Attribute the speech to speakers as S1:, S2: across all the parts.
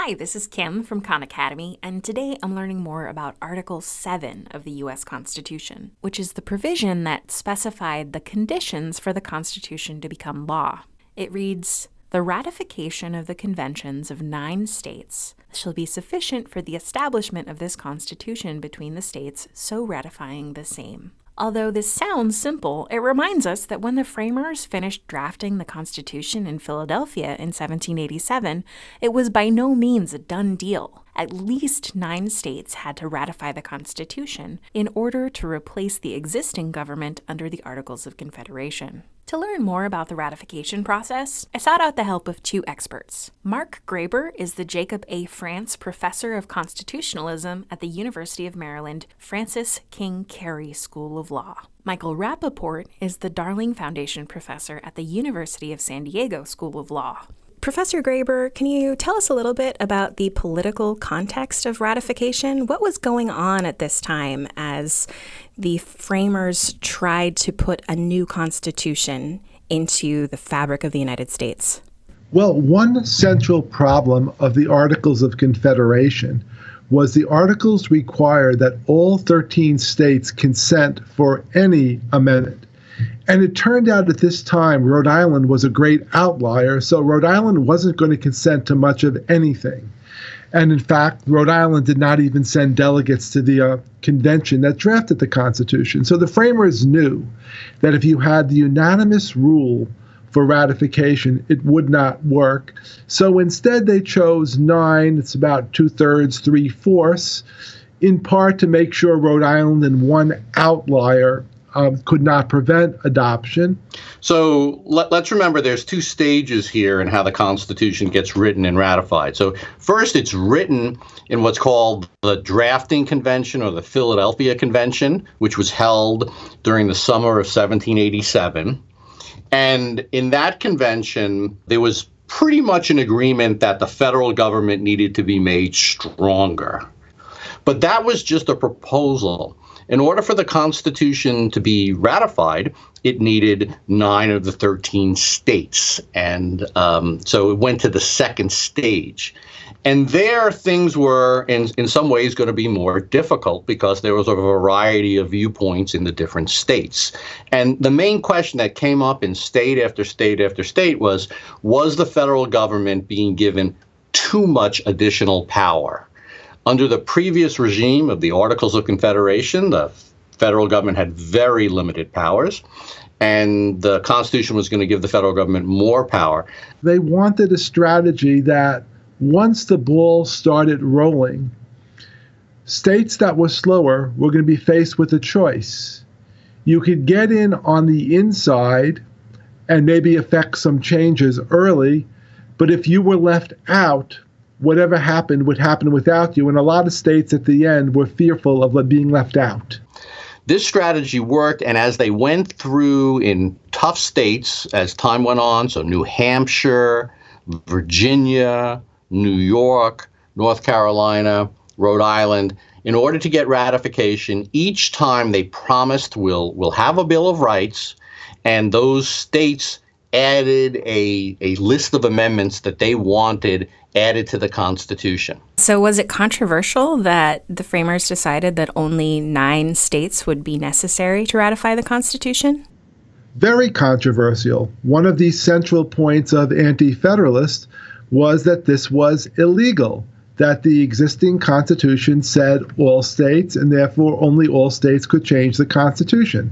S1: Hi, this is Kim from Khan Academy, and today I'm learning more about Article VII of the U.S. Constitution, which is the provision that specified the conditions for the Constitution to become law. It reads, "The ratification of the conventions of 9 states shall be sufficient for the establishment of this Constitution between the states so ratifying the same." Although this sounds simple, it reminds us that when the framers finished drafting the Constitution in Philadelphia in 1787, it was by no means a done deal. At least 9 states had to ratify the Constitution in order to replace the existing government under the Articles of Confederation. To learn more about the ratification process, I sought out the help of 2 experts. Mark Graber is the Jacob A. France Professor of Constitutionalism at the University of Maryland Francis King Carey School of Law. Michael Rappaport is the Darling Foundation Professor at the University of San Diego School of Law. Professor Graber, can you tell us a little bit about the political context of ratification? What was going on at this time as the framers tried to put a new constitution into the fabric of the United States?
S2: Well, one central problem of the Articles of Confederation was the Articles required that all 13 states consent for any amendment. And it turned out at this time, Rhode Island was a great outlier, so Rhode Island wasn't going to consent to much of anything. And in fact, Rhode Island did not even send delegates to the convention that drafted the Constitution. So the framers knew that if you had the unanimous rule for ratification, it would not work. So instead, they chose 9, it's about 2/3, 3/4, in part to make sure Rhode Island and one outlier could not prevent adoption.
S3: So let's remember there's 2 stages here in how the Constitution gets written and ratified. So first, it's written in what's called the Drafting Convention or the Philadelphia Convention, which was held during the summer of 1787. And in that convention, there was pretty much an agreement that the federal government needed to be made stronger. But that was just a proposal. In order for the Constitution to be ratified, it needed 9 of the 13 states. And so it went to the second stage. And there things were, in some ways, going to be more difficult because there was a variety of viewpoints in the different states. And the main question that came up in state after state after state was the federal government being given too much additional power? Under the previous regime of the Articles of Confederation, the federal government had very limited powers, and the Constitution was going to give the federal government more power.
S2: They wanted a strategy that once the ball started rolling, states that were slower were going to be faced with a choice. You could get in on the inside and maybe affect some changes early, but if you were left out, whatever happened would happen without you. And a lot of states at the end were fearful of being left out.
S3: This strategy worked, and as they went through in tough states as time went on, so New Hampshire, Virginia, New York, North Carolina, Rhode Island, in order to get ratification, each time they promised we'll have a Bill of Rights, and those states added a list of amendments that they wanted added to the Constitution.
S1: So was it controversial that the framers decided that only 9 states would be necessary to ratify the Constitution?
S2: Very controversial. One of the central points of AntiFederalists was that this was illegal, that the existing Constitution said all states, and therefore only all states could change the Constitution.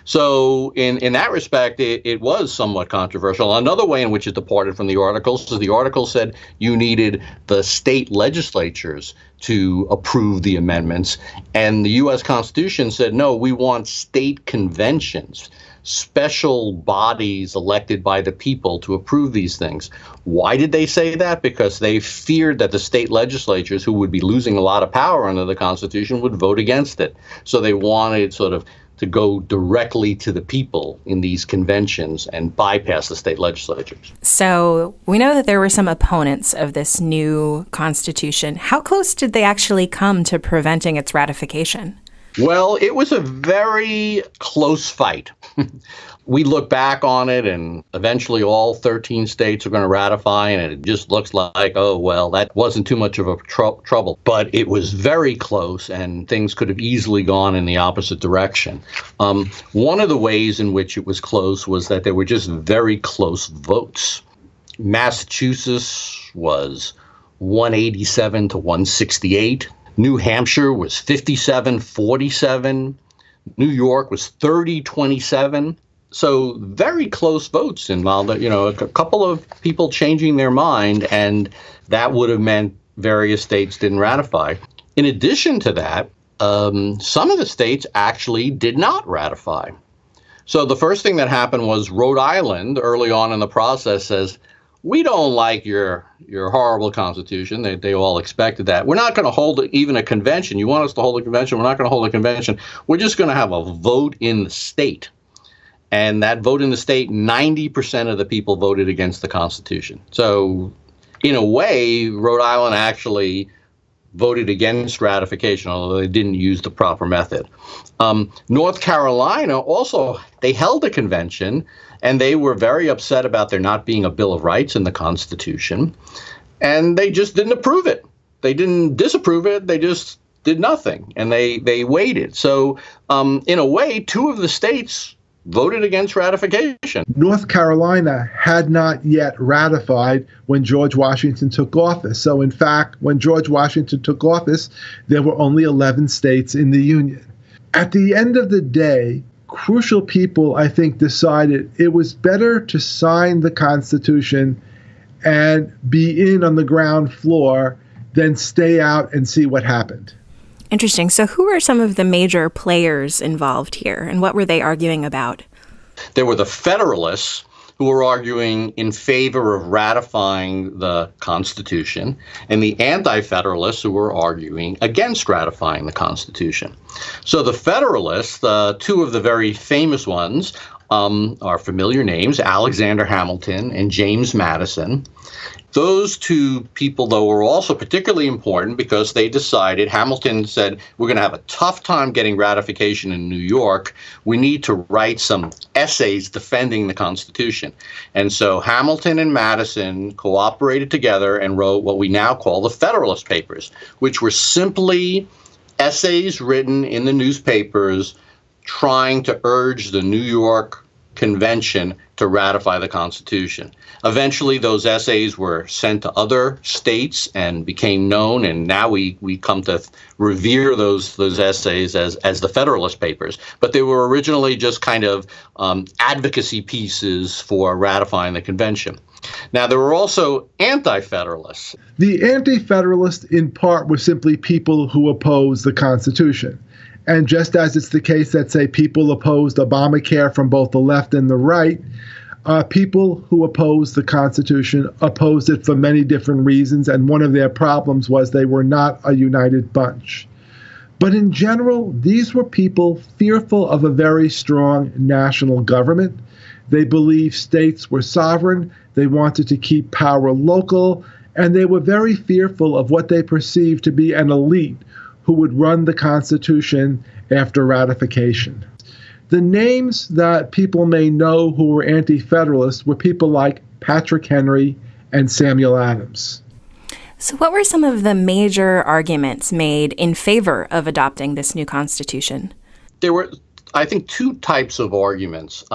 S3: So in that respect, it was somewhat controversial. Another way in which it departed from the Articles is the Articles said you needed the state legislatures to approve the amendments. And the U.S. Constitution said, no, we want state conventions, special bodies elected by the people to approve these things. Why did they say that? Because they feared that the state legislatures, who would be losing a lot of power under the Constitution, would vote against it. So they wanted sort of to go directly to the people in these conventions and bypass the state legislatures.
S1: So we know that there were some opponents of this new constitution. How close did they actually come to preventing its ratification?
S3: Well, it was a very close fight. We look back on it, and eventually all 13 states are going to ratify, and it just looks like, oh, well, that wasn't too much of a trouble. But it was very close, and things could have easily gone in the opposite direction. One of the ways in which it was close was that there were just very close votes. Massachusetts was 187 to 168. New Hampshire was 57-47. New York was 30-27. So very close votes involved. A couple of people changing their mind, and that would have meant various states didn't ratify. In addition to that, some of the states actually did not ratify. So the first thing that happened was Rhode Island, early on in the process, says, we don't like your horrible constitution. They all expected that. We're not going to hold even a convention. You want us to hold a convention? We're not going to hold a convention. We're just going to have a vote in the state. And that vote in the state, 90% of the people voted against the Constitution. So in a way, Rhode Island actually voted against ratification, although they didn't use the proper method. North Carolina also, they held a convention, and they were very upset about there not being a Bill of Rights in the Constitution, and they just didn't approve it. They didn't disapprove it. They just did nothing, and they waited. So in a way, two of the states voted against ratification.
S2: North Carolina had not yet ratified when George Washington took office. So in fact, when George Washington took office, there were only 11 states in the Union. At the end of the day, crucial people, I think, decided it was better to sign the Constitution and be in on the ground floor than stay out and see what happened.
S1: Interesting. So who are some of the major players involved here, and what were they arguing about?
S3: There were the Federalists, who were arguing in favor of ratifying the Constitution, and the Anti-Federalists, who were arguing against ratifying the Constitution. So the Federalists, two of the very famous ones, are familiar names, Alexander Hamilton and James Madison. Those two people, though, were also particularly important because they decided, Hamilton said, we're going to have a tough time getting ratification in New York. We need to write some essays defending the Constitution. And so Hamilton and Madison cooperated together and wrote what we now call the Federalist Papers, which were simply essays written in the newspapers trying to urge the New York Convention to ratify the Constitution. Eventually, those essays were sent to other states and became known, and now we come to revere those essays as the Federalist Papers. But they were originally just kind of advocacy pieces for ratifying the convention. Now, there were also anti-federalists.
S2: The anti-federalists, in part, were simply people who opposed the Constitution. And just as it's the case that, say, people opposed Obamacare from both the left and the right, people who opposed the Constitution opposed it for many different reasons, and one of their problems was they were not a united bunch. But in general, these were people fearful of a very strong national government. They believed states were sovereign, they wanted to keep power local, and they were very fearful of what they perceived to be an elite who would run the Constitution after ratification. The names that people may know who were anti-federalists were people like Patrick Henry and Samuel Adams.
S1: So what were some of the major arguments made in favor of adopting this new Constitution?
S3: There were, I think, two types of arguments.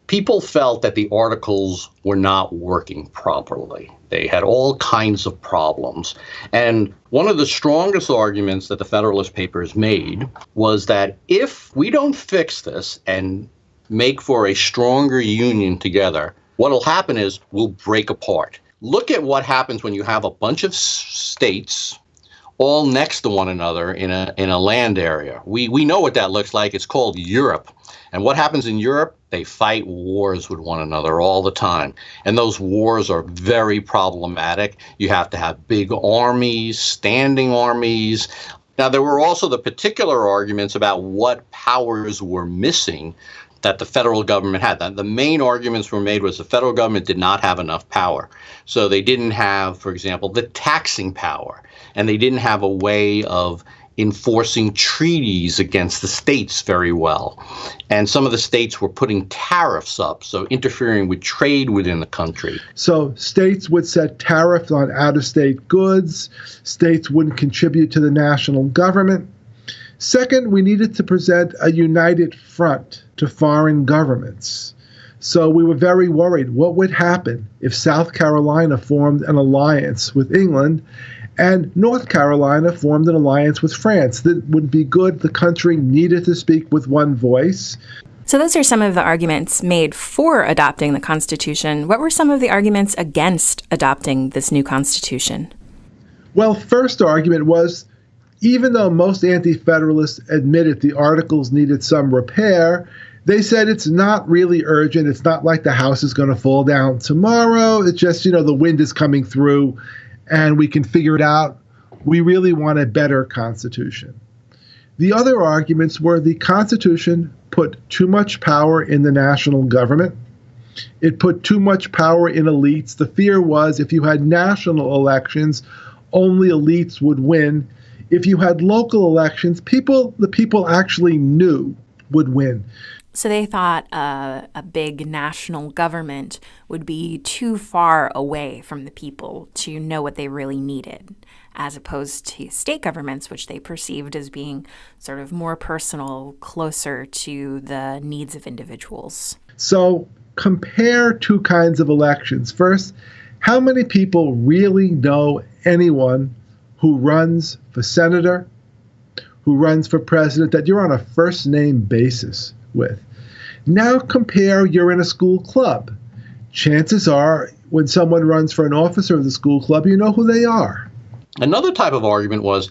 S3: People felt that the articles were not working properly. They had all kinds of problems. And one of the strongest arguments that the Federalist Papers made was that if we don't fix this and make for a stronger union together, what will happen is we'll break apart. Look at what happens when you have a bunch of states all next to one another in a land area. We know what that looks like. It's called Europe. And what happens in Europe? They fight wars with one another all the time. And those wars are very problematic. You have to have big armies, standing armies. Now, there were also the particular arguments about what powers were missing that the federal government had. The main arguments were made was the federal government did not have enough power. So they didn't have, for example, the taxing power. And they didn't have a way of enforcing treaties against the states very well. And some of the states were putting tariffs up, so interfering with trade within the country.
S2: So states would set tariffs on out-of-state goods. States wouldn't contribute to the national government. Second, we needed to present a united front to foreign governments. So we were very worried what would happen if South Carolina formed an alliance with England and North Carolina formed an alliance with France. That wouldn't be good. The country needed to speak with one voice.
S1: So those are some of the arguments made for adopting the Constitution. What were some of the arguments against adopting this new Constitution?
S2: Well, first argument was, even though most Anti-Federalists admitted the Articles needed some repair, they said it's not really urgent. It's not like the house is going to fall down tomorrow. It's just, the wind is coming through and we can figure it out. We really want a better Constitution. The other arguments were the Constitution put too much power in the national government. It put too much power in elites. The fear was if you had national elections, only elites would win. If you had local elections, the people actually knew would win.
S1: So they thought a big national government would be too far away from the people to know what they really needed, as opposed to state governments, which they perceived as being sort of more personal, closer to the needs of individuals.
S2: So compare two kinds of elections. First, how many people really know anyone who runs for senator, who runs for president, that you're on a first-name basis with? Now compare you're in a school club. Chances are when someone runs for an officer of the school club, you know who they are.
S3: Another type of argument was,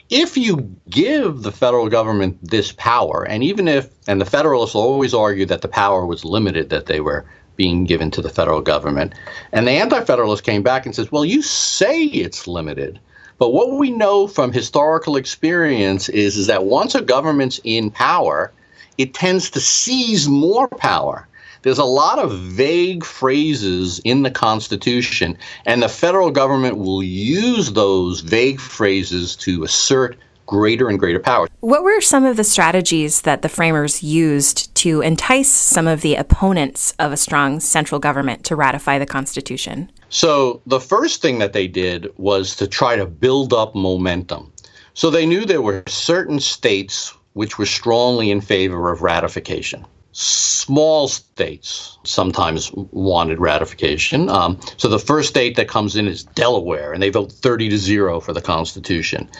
S3: if you give the federal government this power, and the Federalists always argued that the power was limited that they were being given to the federal government, and the Anti-Federalists came back and says, well, you say it's limited, but what we know from historical experience is that once a government's in power, it tends to seize more power. There's a lot of vague phrases in the Constitution, and the federal government will use those vague phrases to assert greater and greater power.
S1: What were some of the strategies that the framers used to entice some of the opponents of a strong central government to ratify the Constitution?
S3: So the first thing that they did was to try to build up momentum. So they knew there were certain states which were strongly in favor of ratification. Small states sometimes wanted ratification. So the first state that comes in is Delaware, and they vote 30-0 for the Constitution.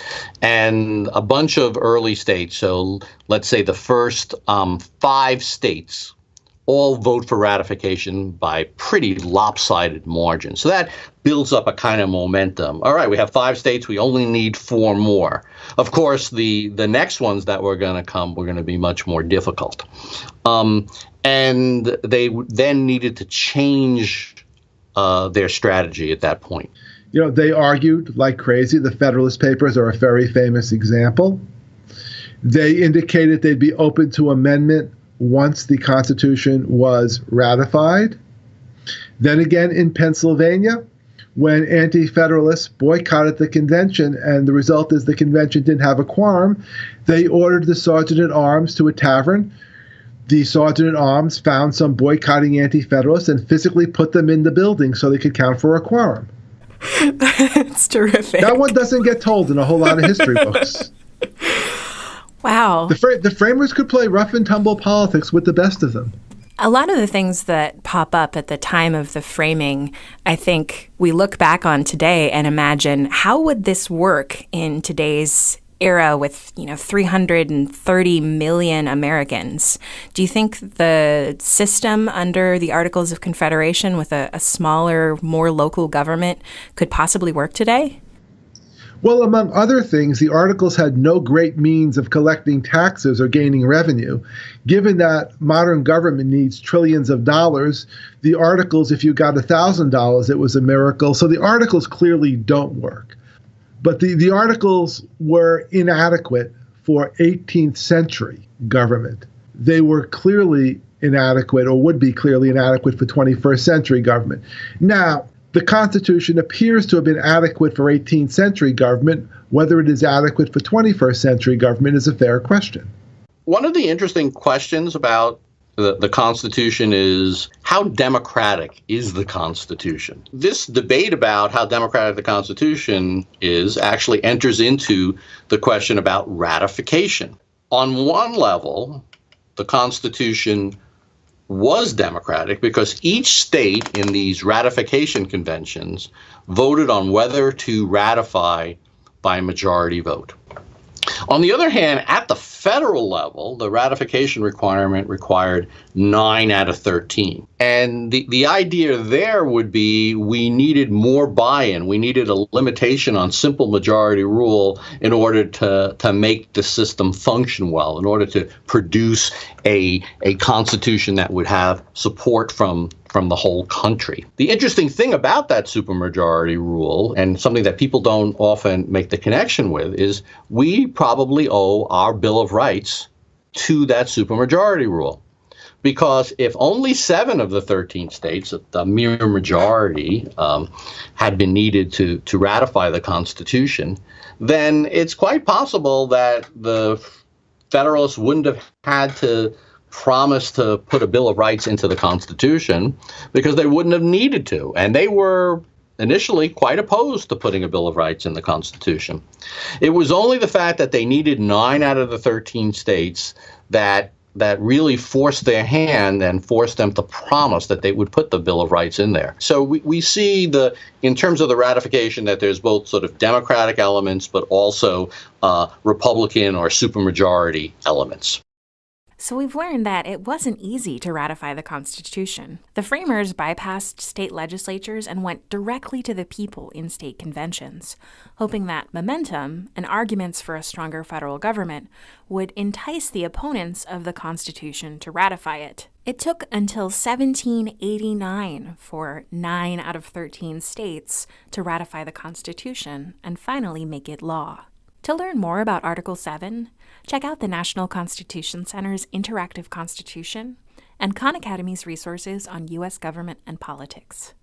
S3: And a bunch of early states, so let's say the first 5 states, all vote for ratification by pretty lopsided margins. So that builds up a kind of momentum. All right, we have 5 states. We only need 4 more. Of course, the next ones that were going to come were going to be much more difficult. And they then needed to change their strategy at that point.
S2: They argued like crazy. The Federalist Papers are a very famous example. They indicated they'd be open to amendment once the Constitution was ratified. Then again in Pennsylvania, when Anti-Federalists boycotted the convention, and the result is the convention didn't have a quorum, they ordered the sergeant-at-arms to a tavern. The sergeant-at-arms found some boycotting Anti-Federalists and physically put them in the building so they could count for a quorum.
S1: That's terrific.
S2: That one doesn't get told in a whole lot of history books.
S1: Wow.
S2: The framers could play rough and tumble politics with the best of them.
S1: A lot of the things that pop up at the time of the framing, I think we look back on today and imagine, how would this work in today's era with, 330 million Americans? Do you think the system under the Articles of Confederation with a smaller, more local government could possibly work today?
S2: Well, among other things, the Articles had no great means of collecting taxes or gaining revenue. Given that modern government needs trillions of dollars, the Articles, if you got $1,000, it was a miracle. So the Articles clearly don't work. But the Articles were inadequate for 18th century government. They were clearly inadequate, or would be clearly inadequate, for 21st century government. Now, The Constitution appears to have been adequate for 18th century government. Whether it is adequate for 21st century government is a fair question.
S3: One of the interesting questions about the Constitution is how democratic is the Constitution? This debate about how democratic the Constitution is actually enters into the question about ratification. On one level, the Constitution was democratic because each state in these ratification conventions voted on whether to ratify by majority vote. On the other hand, at the federal level, the ratification requirement required 9 out of 13. And the idea there would be we needed more buy-in. We needed a limitation on simple majority rule in order to make the system function well, in order to produce a constitution that would have support from the whole country. The interesting thing about that supermajority rule, and something that people don't often make the connection with, is we probably owe our Bill of Rights to that supermajority rule. Because if only 7 of the 13 states, the mere majority, had been needed to ratify the Constitution, then it's quite possible that the Federalists wouldn't have had to promise to put a Bill of Rights into the Constitution because they wouldn't have needed to. And they were initially quite opposed to putting a Bill of Rights in the Constitution. It was only the fact that they needed 9 out of the 13 states that really forced their hand and forced them to promise that they would put the Bill of Rights in there. So we see in terms of the ratification, that there's both sort of democratic elements, but also Republican or supermajority elements.
S1: So we've learned that it wasn't easy to ratify the Constitution. The framers bypassed state legislatures and went directly to the people in state conventions, hoping that momentum and arguments for a stronger federal government would entice the opponents of the Constitution to ratify it. It took until 1789 for 9 out of 13 states to ratify the Constitution and finally make it law. To learn more about Article VII, check out the National Constitution Center's Interactive Constitution and Khan Academy's resources on U.S. government and politics.